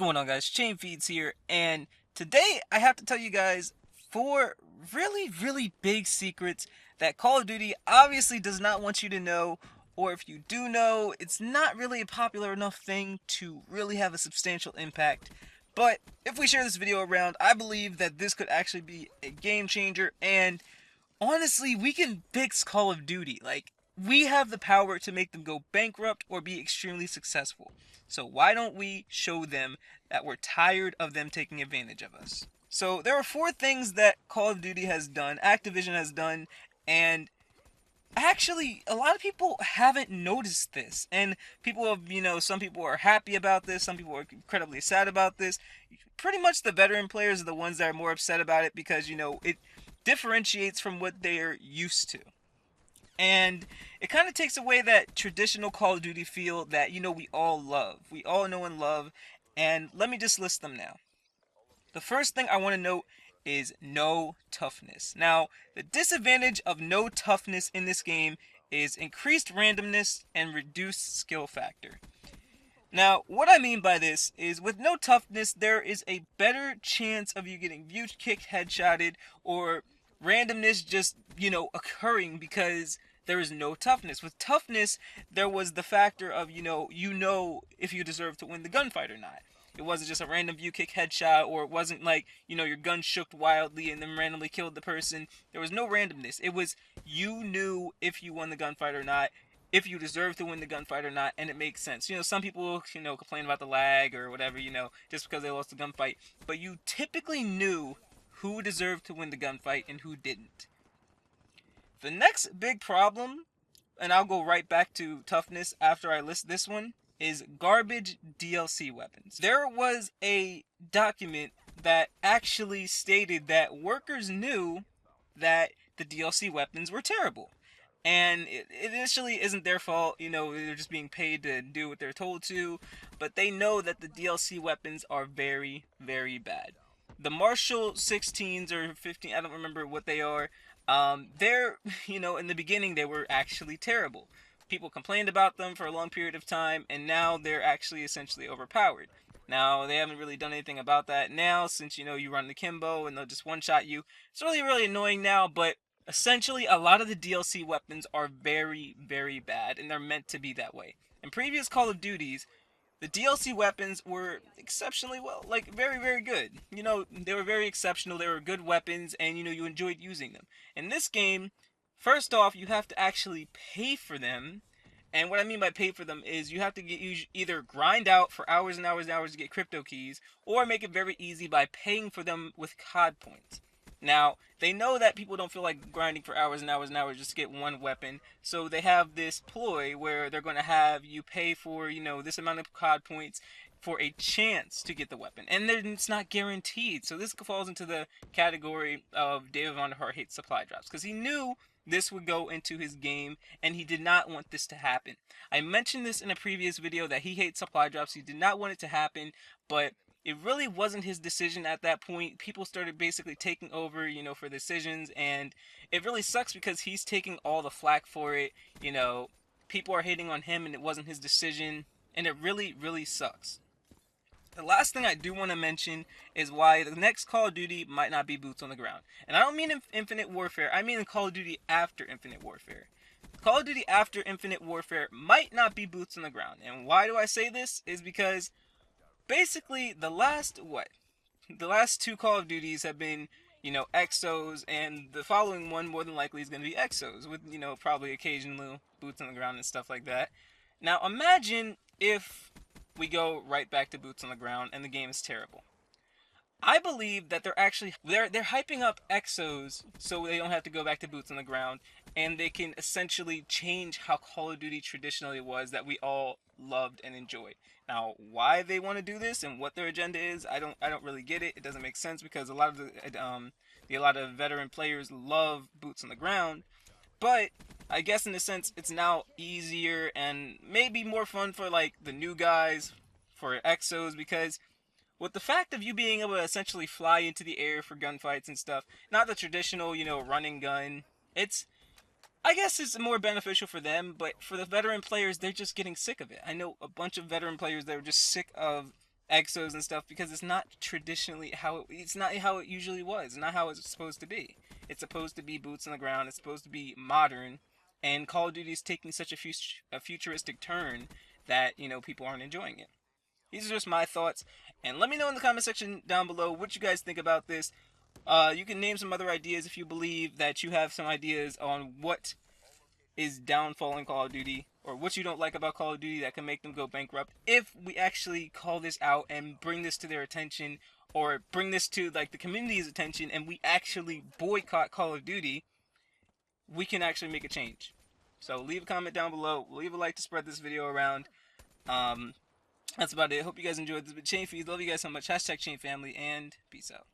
going on, guys? ChainFeeds here, and today I have to tell you guys 4 really big secrets that Call of Duty obviously does not want you to know, or if you do know, it's not really a popular enough thing to really have a substantial impact. But if we share this video around, I believe that this could actually be a game changer, and honestly, we can fix Call of Duty. Like, we have the power to make them go bankrupt or be extremely successful. So why don't we show them that we're tired of them taking advantage of us? So there are 4 things that Call of Duty has done, Activision has done, and actually a lot of people haven't noticed this. And people have, some people are happy about this, some people are incredibly sad about this. Pretty much the veteran players are the ones that are more upset about it because, it differentiates from what they're used to. And it kind of takes away that traditional Call of Duty feel that, we all love. We all know and love. And let me just list them now. The first thing I want to note is no toughness. Now, the disadvantage of no toughness in this game is increased randomness and reduced skill factor. Now, what I mean by this is with no toughness, there is a better chance of you getting view kicked, headshotted, or randomness just, occurring because there is no toughness. With toughness, there was the factor of, if you deserve to win the gunfight or not. It wasn't just a random view kick headshot, or it wasn't like, your gun shook wildly and then randomly killed the person. There was no randomness. It was you knew if you won the gunfight or not, if you deserve to win the gunfight or not, and it makes sense. Some people, complain about the lag or whatever, just because they lost the gunfight. But you typically knew who deserved to win the gunfight and who didn't. The next big problem, and I'll go right back to toughness after I list this one, is garbage DLC weapons. There was a document that actually stated that workers knew that the DLC weapons were terrible. And it initially isn't their fault, they're just being paid to do what they're told to, but they know that the DLC weapons are very bad. The Marshall 16s or 15, I don't remember what they are, they're, in the beginning they were actually terrible. People complained about them for a long period of time, and now they're actually essentially overpowered. Now, they haven't really done anything about that now, since, you run the Kimbo and they'll just one-shot you. It's really annoying now, but essentially, a lot of the DLC weapons are very bad, and they're meant to be that way. In previous Call of Duties, the DLC weapons were exceptionally well, like very good. They were very exceptional, they were good weapons, and you enjoyed using them. In this game, first off, you have to actually pay for them. And what I mean by pay for them is you have to either grind out for hours and hours to get crypto keys, or make it very easy by paying for them with COD points. Now, they know that people don't feel like grinding for hours and hours just to get one weapon, so they have this ploy where they're going to have you pay for, this amount of COD points for a chance to get the weapon. And then it's not guaranteed, so this falls into the category of David Vonderhaar hates supply drops, because he knew this would go into his game, and he did not want this to happen. I mentioned this in a previous video that he hates supply drops, he did not want it to happen, but it really wasn't his decision at that point. People started basically taking over, for decisions, and it really sucks because he's taking all the flack for it. People are hating on him and it wasn't his decision, and it really sucks. The last thing I do want to mention is why the next Call of Duty might not be boots on the ground. And I don't mean in Infinite Warfare, I mean in Call of Duty after Infinite Warfare. Call of Duty after Infinite Warfare might not be boots on the ground. And why do I say this? Is because basically, the last 2 Call of Duties have been, exos, and the following one more than likely is going to be exos, with, probably occasional boots on the ground and stuff like that. Now, imagine if we go right back to boots on the ground and the game is terrible. I believe that they're hyping up exos so they don't have to go back to boots on the ground, and they can essentially change how Call of Duty traditionally was that we all loved and enjoyed. Now, why they want to do this and what their agenda is, I don't really get it. It doesn't make sense because a lot of veteran players love boots on the ground, but I guess in a sense it's now easier and maybe more fun for like the new guys for exos, because with the fact of you being able to essentially fly into the air for gunfights and stuff, not the traditional, running gun, I guess it's more beneficial for them, but for the veteran players, they're just getting sick of it. I know a bunch of veteran players that are just sick of exos and stuff, because it's not traditionally it's not how it usually was. It's not how it's supposed to be. It's supposed to be boots on the ground. It's supposed to be modern, and Call of Duty is taking such a futuristic turn that people aren't enjoying it. These are just my thoughts, and let me know in the comment section down below what you guys think about this. You can name some other ideas if you believe that you have some ideas on what is downfall in Call of Duty, or what you don't like about Call of Duty that can make them go bankrupt. If we actually call this out and bring this to their attention, or bring this to like the community's attention, and we actually boycott Call of Duty, we can actually make a change. So leave a comment down below, leave a like to spread this video around. That's about it. Hope you guys enjoyed this. But ChainFeeds, love you guys so much. Hashtag Chain Family, and peace out.